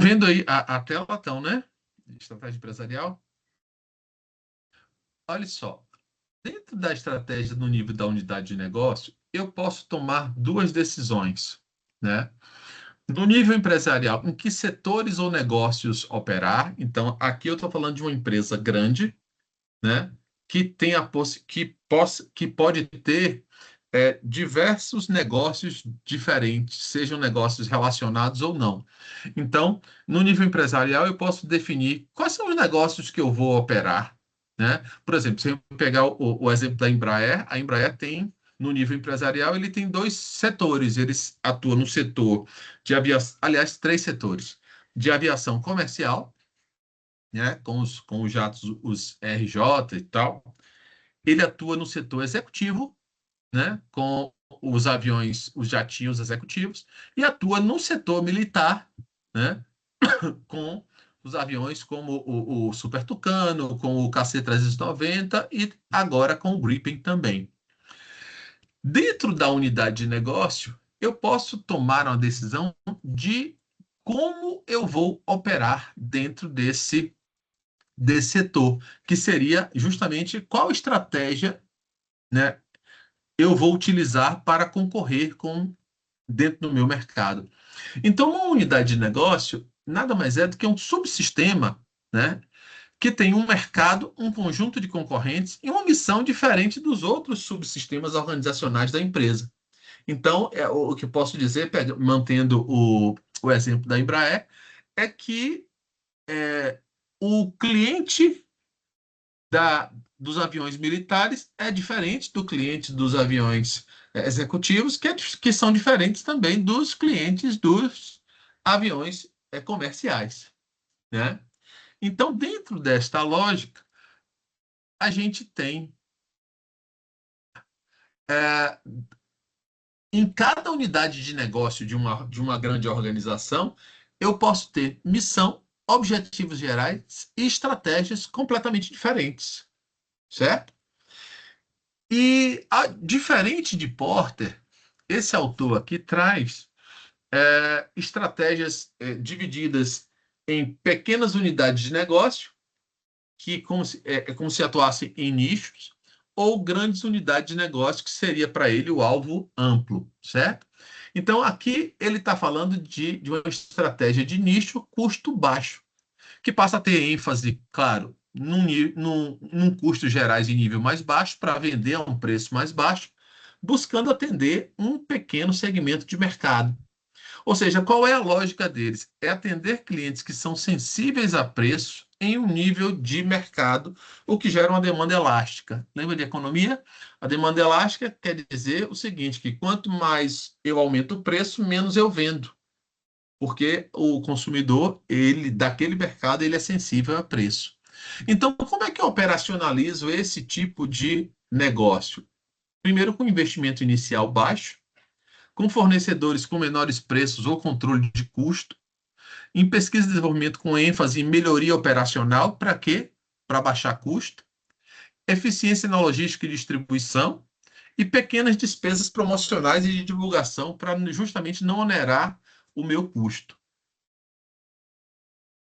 vendo aí a tela, então, né? Estratégia empresarial. Olha só, dentro da estratégia no nível da unidade de negócio, eu posso tomar duas decisões, né? No nível empresarial, em que setores ou negócios operar. Então, aqui eu estou falando de uma empresa grande, né? Que tem que pode ter diversos negócios diferentes, sejam negócios relacionados ou não. Então, no nível empresarial, eu posso definir quais são os negócios que eu vou operar, né? Por exemplo, se eu pegar o exemplo da Embraer, a Embraer tem, no nível empresarial, ele tem dois setores. Eles atuam no setor de aviação, aliás, três setores: de aviação comercial, né? Com os jatos, os RJ e tal. Ele atua no setor executivo, né, com os aviões, os jatinhos executivos, e atua no setor militar, né, com os aviões como o Super Tucano, com o KC-390 e agora com o Gripen também. Dentro da unidade de negócio, eu posso tomar uma decisão de como eu vou operar dentro desse setor, que seria justamente qual estratégia, né, eu vou utilizar para concorrer dentro do meu mercado. Então, uma unidade de negócio nada mais é do que um subsistema, né, que tem um mercado, um conjunto de concorrentes e uma missão diferente dos outros subsistemas organizacionais da empresa. Então, o que eu posso dizer, mantendo o exemplo da Embraer, é que o cliente dos aviões militares é diferente do cliente dos aviões executivos, que são diferentes também dos clientes dos aviões comerciais, né? Então, dentro desta lógica, a gente tem, é, em cada unidade de negócio de uma grande organização, eu posso ter missão, objetivos gerais e estratégias completamente diferentes, certo? E, diferente de Porter, esse autor aqui traz estratégias divididas em pequenas unidades de negócio, que como se atuassem em nichos, ou grandes unidades de negócio, que seria para ele o alvo amplo, certo? Então, aqui ele está falando de uma estratégia de nicho custo baixo, que passa a ter ênfase, claro, num custo gerais em nível mais baixo, para vender a um preço mais baixo, buscando atender um pequeno segmento de mercado. Ou seja, qual é a lógica deles? É atender clientes que são sensíveis a preço em um nível de mercado, o que gera uma demanda elástica. Lembra de economia? A demanda elástica quer dizer o seguinte, que quanto mais eu aumento o preço, menos eu vendo, porque o consumidor, ele daquele mercado, ele é sensível a preço. Então, como é que eu operacionalizo esse tipo de negócio? Primeiro, com investimento inicial baixo, com fornecedores com menores preços ou controle de custo, em pesquisa e desenvolvimento com ênfase em melhoria operacional, para quê? Para baixar custo, eficiência na logística e distribuição, e pequenas despesas promocionais e de divulgação, para justamente não onerar o meu custo.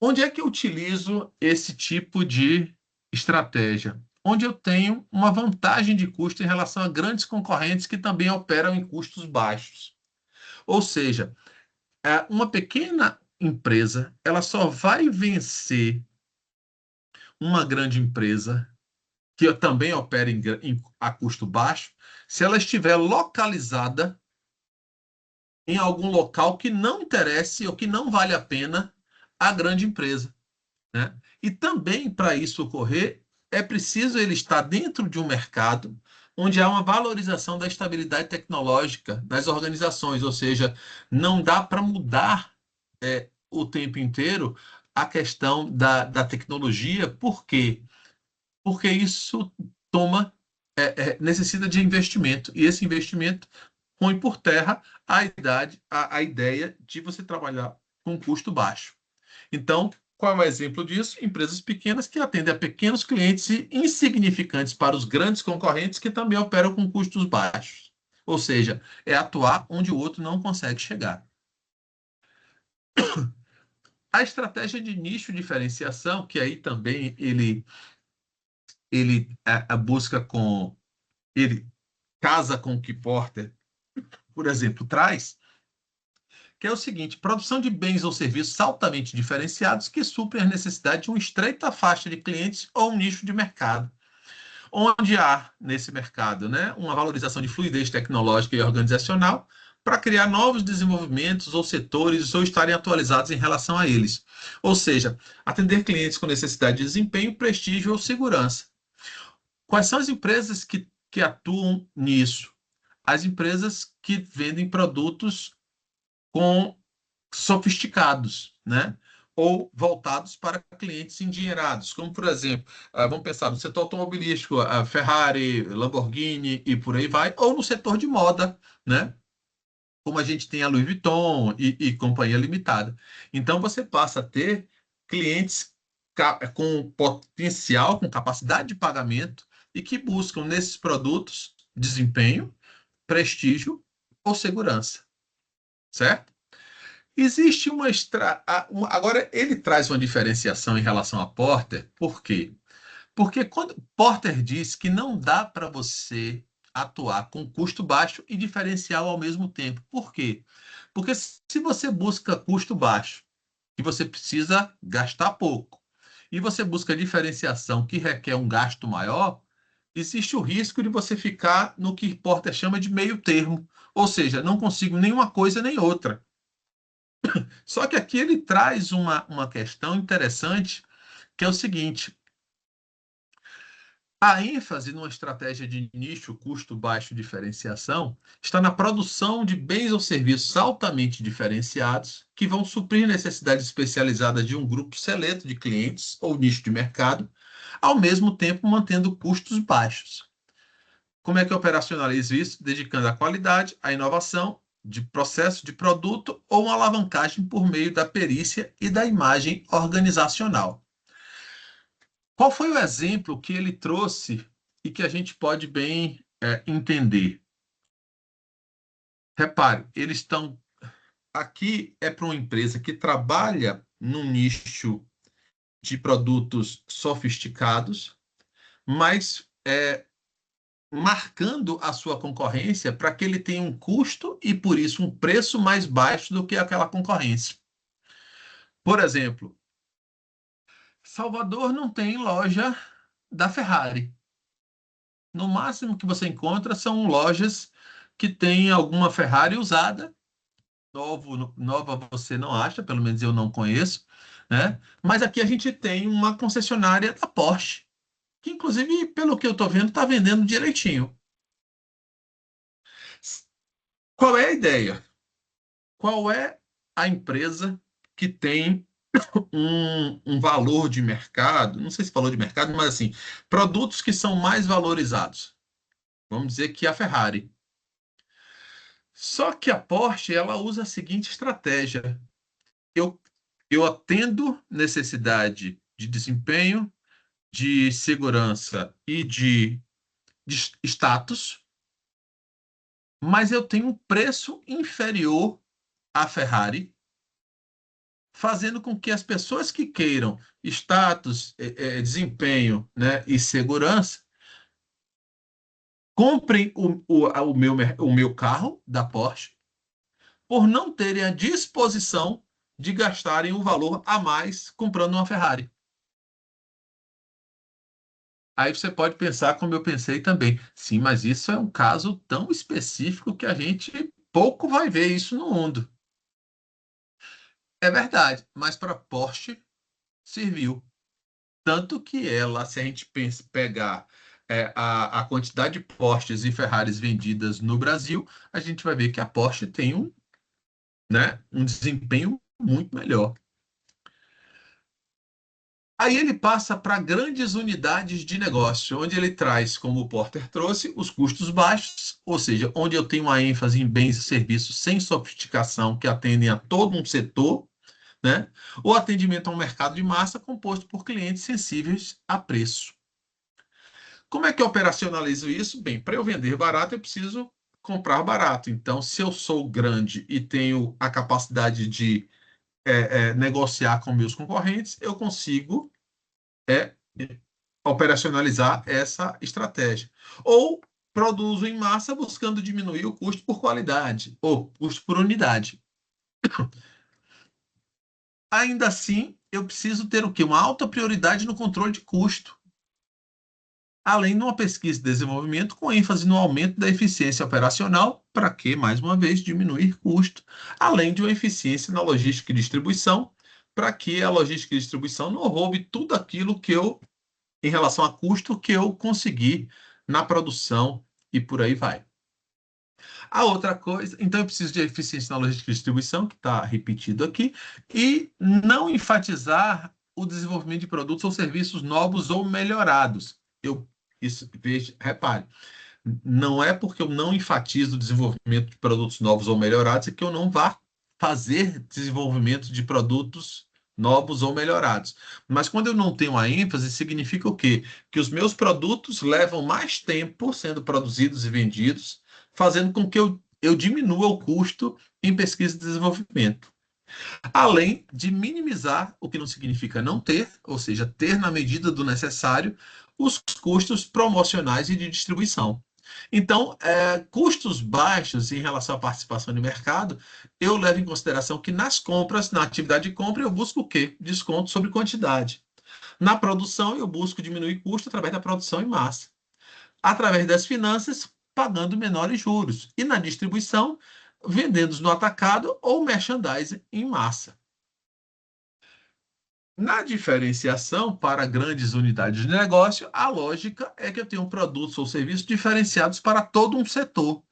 Onde é que eu utilizo esse tipo de estratégia? Onde eu tenho uma vantagem de custo em relação a grandes concorrentes que também operam em custos baixos. Ou seja, uma pequena empresa, ela só vai vencer uma grande empresa que também opera a custo baixo, se ela estiver localizada em algum local que não interesse ou que não vale a pena a grande empresa, né? E também, para isso ocorrer, é preciso ele estar dentro de um mercado onde há uma valorização da estabilidade tecnológica das organizações, ou seja, não dá para mudar o tempo inteiro a questão da tecnologia. Por quê? Porque isso necessita de investimento, e esse investimento põe por terra a ideia de você trabalhar com custo baixo. Então, qual é o exemplo disso? Empresas pequenas que atendem a pequenos clientes e insignificantes para os grandes concorrentes que também operam com custos baixos. Ou seja, é atuar onde o outro não consegue chegar. A estratégia de nicho diferenciação, que aí também ele busca com, ele casa com o que Porter, por exemplo, traz, que é o seguinte: produção de bens ou serviços altamente diferenciados que suprem a necessidade de uma estreita faixa de clientes ou um nicho de mercado, onde há, nesse mercado, né, uma valorização de fluidez tecnológica e organizacional para criar novos desenvolvimentos ou setores ou estarem atualizados em relação a eles. Ou seja, atender clientes com necessidade de desempenho, prestígio ou segurança. Quais são as empresas que atuam nisso? As empresas que vendem produtos com sofisticados, né? Ou voltados para clientes endinheirados, como, por exemplo, vamos pensar no setor automobilístico, a Ferrari, Lamborghini e por aí vai, ou no setor de moda, né? Como a gente tem a Louis Vuitton e Companhia Limitada. Então, você passa a ter clientes com potencial, com capacidade de pagamento e que buscam nesses produtos desempenho, prestígio ou segurança, certo? Existe agora ele traz uma diferenciação em relação a Porter, por quê? Porque quando Porter diz que não dá para você atuar com custo baixo e diferencial ao mesmo tempo. Por quê? Porque se você busca custo baixo, que você precisa gastar pouco, e você busca diferenciação que requer um gasto maior, existe o risco de você ficar no que Porter chama de meio termo, ou seja, não consigo nenhuma coisa nem outra. Só que aqui ele traz uma questão interessante, que é o seguinte: a ênfase numa estratégia de nicho, custo baixo, diferenciação, está na produção de bens ou serviços altamente diferenciados, que vão suprir necessidades especializadas de um grupo seleto de clientes ou nicho de mercado, ao mesmo tempo mantendo custos baixos. Como é que eu operacionalizo isso? Dedicando a qualidade, a inovação de processo de produto ou uma alavancagem por meio da perícia e da imagem organizacional. Qual foi o exemplo que ele trouxe e que a gente pode bem entender? Repare, eles estão aqui é para uma empresa que trabalha num nicho de produtos sofisticados, mas marcando a sua concorrência para que ele tenha um custo e, por isso, um preço mais baixo do que aquela concorrência. Por exemplo, Salvador não tem loja da Ferrari. No máximo que você encontra são lojas que têm alguma Ferrari usada. Nova você não acha, pelo menos eu não conheço, né? Mas aqui a gente tem uma concessionária da Porsche, que inclusive, pelo que eu estou vendo, está vendendo direitinho. Qual é a ideia? Qual é a empresa que tem um valor de mercado, não sei se valor de mercado, mas assim, produtos que são mais valorizados? Vamos dizer que a Ferrari. Só que a Porsche, ela usa a seguinte estratégia: eu, eu atendo necessidade de desempenho, de segurança e de status, mas eu tenho um preço inferior à Ferrari, fazendo com que as pessoas que queiram status, desempenho, né, e segurança comprem o meu carro da Porsche por não terem a disposição de gastarem um valor a mais comprando uma Ferrari. Aí você pode pensar como eu pensei também. Sim, mas isso é um caso tão específico que a gente pouco vai ver isso no mundo. É verdade, mas para Porsche serviu. Tanto que ela, se a gente pegar a quantidade de Porsches e Ferraris vendidas no Brasil, a gente vai ver que a Porsche tem um desempenho muito melhor. Aí ele passa para grandes unidades de negócio, onde ele traz, como o Porter trouxe, os custos baixos, ou seja, onde eu tenho uma ênfase em bens e serviços sem sofisticação que atendem a todo um setor, né? O atendimento a um mercado de massa composto por clientes sensíveis a preço. Como é que eu operacionalizo isso? Bem, para eu vender barato, eu preciso comprar barato. Então, se eu sou grande e tenho a capacidade de negociar com meus concorrentes, eu consigo é, operacionalizar essa estratégia. Ou produzo em massa buscando diminuir o custo por qualidade, ou custo por unidade. Ainda assim, eu preciso ter o quê? Uma alta prioridade no controle de custo, além de uma pesquisa e desenvolvimento com ênfase no aumento da eficiência operacional, para que, mais uma vez, diminuir custo, além de uma eficiência na logística e distribuição, para que a logística e distribuição não roube tudo aquilo que eu, em relação a custo, que eu consegui na produção e por aí vai. A outra coisa, então eu preciso de eficiência na logística e distribuição, que está repetido aqui, e não enfatizar o desenvolvimento de produtos ou serviços novos ou melhorados. Repare, não é porque eu não enfatizo o desenvolvimento de produtos novos ou melhorados, é que eu não vá fazer desenvolvimento de produtos novos ou melhorados. Mas quando eu não tenho a ênfase, significa o quê? Que os meus produtos levam mais tempo sendo produzidos e vendidos, fazendo com que eu diminua o custo em pesquisa e desenvolvimento. Além de minimizar, o que não significa não ter, ou seja, ter na medida do necessário, os custos promocionais e de distribuição. Então, custos baixos em relação à participação de mercado, eu levo em consideração que nas compras, na atividade de compra, eu busco o quê? Desconto sobre quantidade. Na produção, eu busco diminuir custo através da produção em massa. Através das finanças, pagando menores juros. E na distribuição, vendendo no atacado ou merchandising em massa. Na diferenciação para grandes unidades de negócio, a lógica é que eu tenho produtos ou serviços diferenciados para todo um setor,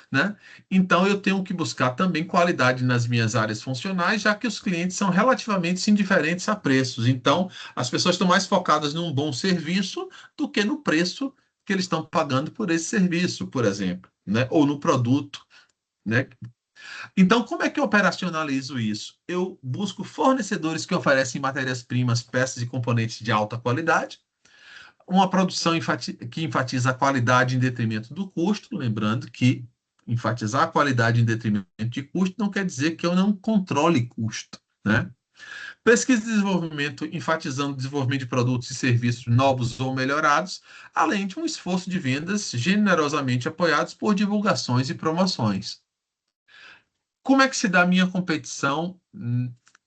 né? Então, eu tenho que buscar também qualidade nas minhas áreas funcionais, já que os clientes são relativamente indiferentes a preços. Então, as pessoas estão mais focadas num bom serviço do que no preço que eles estão pagando por esse serviço, por exemplo, né? Ou no produto, né? Então, como é que eu operacionalizo isso? Eu busco fornecedores que oferecem matérias-primas, peças e componentes de alta qualidade, uma produção que enfatiza a qualidade em detrimento do custo, lembrando que enfatizar a qualidade em detrimento de custo não quer dizer que eu não controle custo, né? Pesquisa e desenvolvimento, enfatizando o desenvolvimento de produtos e serviços novos ou melhorados, além de um esforço de vendas generosamente apoiados por divulgações e promoções. Como é que se dá a minha competição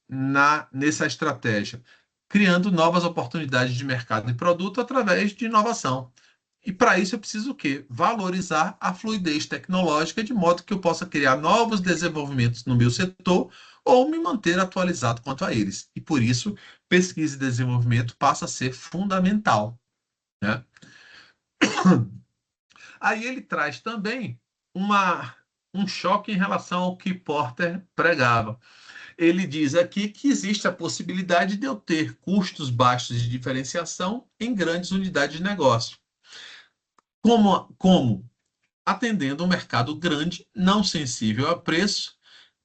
nessa estratégia? Criando novas oportunidades de mercado e produto através de inovação. E para isso eu preciso o quê? Valorizar a fluidez tecnológica de modo que eu possa criar novos desenvolvimentos no meu setor ou me manter atualizado quanto a eles. E por isso, pesquisa e desenvolvimento passa a ser fundamental, né? Aí ele traz também um choque em relação ao que Porter pregava. Ele diz aqui que existe a possibilidade de eu ter custos baixos de diferenciação em grandes unidades de negócio. Como? Atendendo um mercado grande, não sensível a preço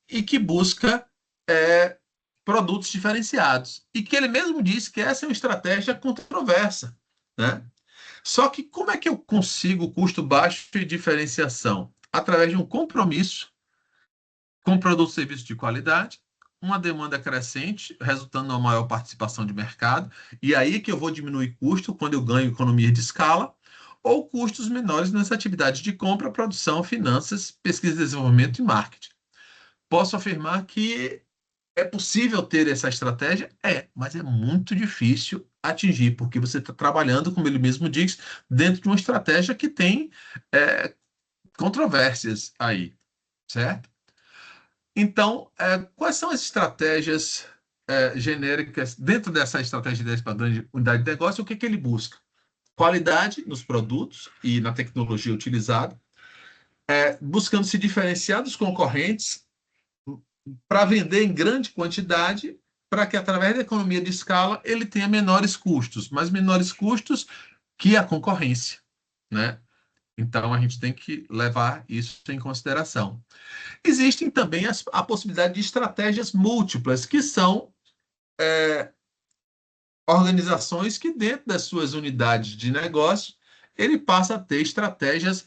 e que busca é, produtos diferenciados. E que ele mesmo disse que essa é uma estratégia controversa, né? Só que como é que eu consigo custo baixo e diferenciação? Através de um compromisso com produtos e serviços de qualidade, uma demanda crescente, resultando numa maior participação de mercado, e aí que eu vou diminuir custo quando eu ganho economia de escala, ou custos menores nas atividades de compra, produção, finanças, pesquisa e desenvolvimento e marketing. Posso afirmar que é possível ter essa estratégia? Mas é muito difícil atingir, porque você está trabalhando, como ele mesmo diz, dentro de uma estratégia que tem controvérsias aí, certo? Então, quais são as estratégias genéricas dentro dessa estratégia de 10 para grande unidade de negócio? O que ele busca? Qualidade nos produtos e na tecnologia utilizada, buscando se diferenciar dos concorrentes para vender em grande quantidade, para que através da economia de escala ele tenha menores custos, mas menores custos que a concorrência, né? Então a gente tem que levar isso em consideração. Existem também a possibilidade de estratégias múltiplas, que são organizações que, dentro das suas unidades de negócio, ele passa a ter estratégias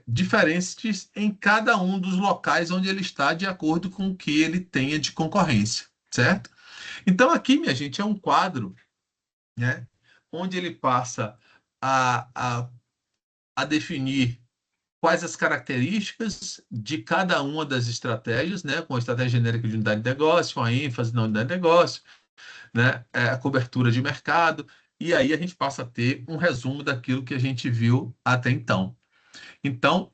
diferentes em cada um dos locais onde ele está, de acordo com o que ele tenha de concorrência, certo? Então, aqui, minha gente, é um quadro, né, onde ele passa a definir quais as características de cada uma das estratégias, né, com a estratégia genérica de unidade de negócio, com a ênfase na unidade de negócio, né, a cobertura de mercado, e aí a gente passa a ter um resumo daquilo que a gente viu até então. Então,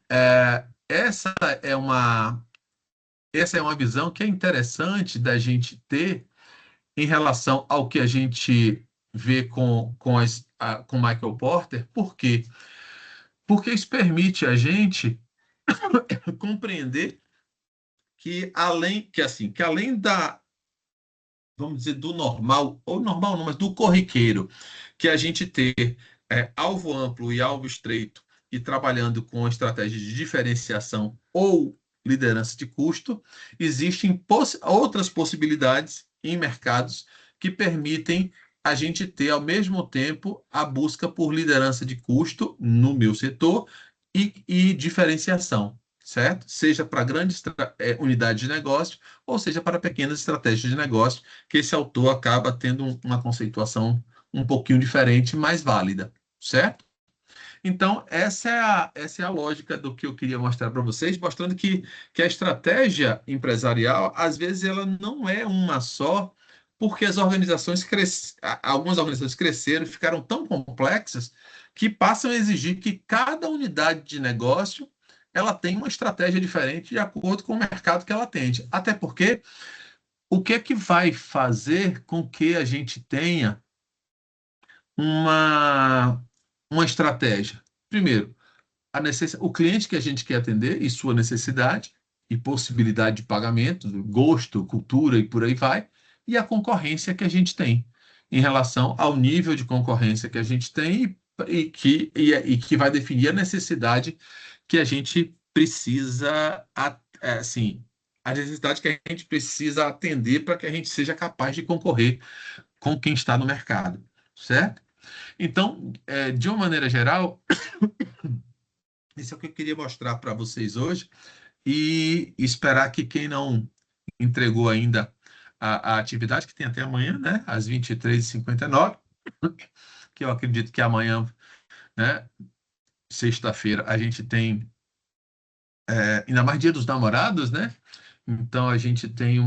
essa é uma visão que é interessante da gente ter em relação ao que a gente vê com Michael Porter. Por quê? Porque isso permite a gente compreender que além da, vamos dizer, do normal, ou normal não, mas do corriqueiro, que a gente ter alvo amplo e alvo estreito e trabalhando com estratégias de diferenciação ou liderança de custo, existem outras possibilidades em mercados que permitem a gente ter, ao mesmo tempo, a busca por liderança de custo no meu setor e diferenciação, certo? Seja para grandes unidades de negócio, ou seja para pequenas estratégias de negócio, que esse autor acaba tendo uma conceituação um pouquinho diferente, mais válida, certo? Então, essa é a lógica do que eu queria mostrar para vocês, mostrando que a estratégia empresarial, às vezes, ela não é uma só, porque algumas organizações cresceram, ficaram tão complexas, que passam a exigir que cada unidade de negócio ela tem uma estratégia diferente de acordo com o mercado que ela atende. Até porque o que é que vai fazer com que a gente tenha uma, uma estratégia? Primeiro, o cliente que a gente quer atender e sua necessidade e possibilidade de pagamento, gosto, cultura e por aí vai, e a concorrência que a gente tem em relação ao nível de concorrência que a gente tem e que vai definir a necessidade que a gente precisa, assim, a necessidade que a gente precisa atender para que a gente seja capaz de concorrer com quem está no mercado, certo? Então, de uma maneira geral, isso é o que eu queria mostrar para vocês hoje e esperar que quem não entregou ainda a atividade, que tem até amanhã, né, às 23h59, que eu acredito que amanhã, né, sexta-feira, a gente tem, ainda mais Dia dos Namorados, né? Então a gente tem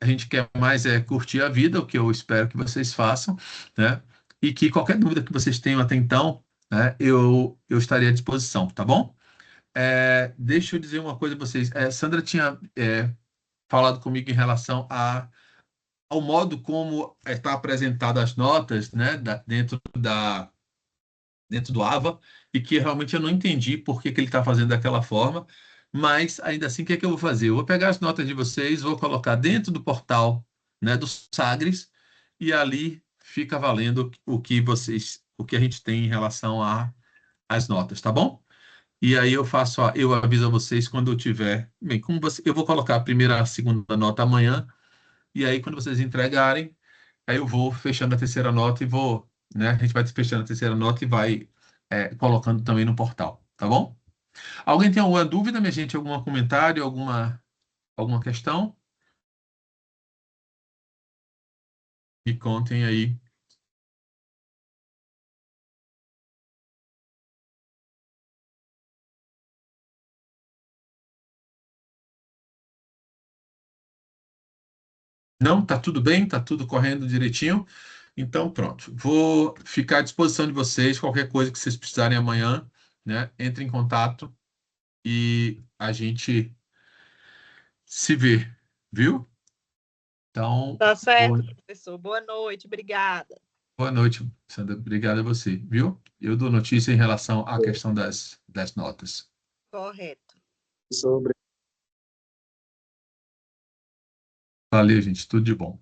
a gente quer mais curtir a vida, o que eu espero que vocês façam, né? E que qualquer dúvida que vocês tenham até então, né, eu estaria à disposição, tá bom? Deixa eu dizer uma coisa para vocês. Sandra tinha falado comigo em relação ao modo como está apresentado as notas, né, dentro do AVA, e que realmente eu não entendi por que ele está fazendo daquela forma, mas ainda assim, o que é que eu vou fazer? Eu vou pegar as notas de vocês, vou colocar dentro do portal, né, do Sagres, e ali fica valendo o que a gente tem em relação às notas, tá bom? E aí eu aviso a vocês quando eu tiver. Bem, eu vou colocar a primeira, a segunda nota amanhã, e aí quando vocês entregarem, aí eu vou fechando a terceira nota e vou, né? A gente vai fechando a terceira nota e vai colocando também no portal, tá bom? Alguém tem alguma dúvida, minha gente? Algum comentário, alguma questão? Me contem aí. Não, tá tudo bem, tá tudo correndo direitinho. Então, pronto. Vou ficar à disposição de vocês, qualquer coisa que vocês precisarem amanhã, né? Entre em contato e a gente se vê, viu? Então, Tá certo, professor. Boa noite, obrigada. boa noite, Sandra. Obrigado a você, viu? Eu dou notícia em relação à questão das notas. Correto. Valeu, gente. Tudo de bom.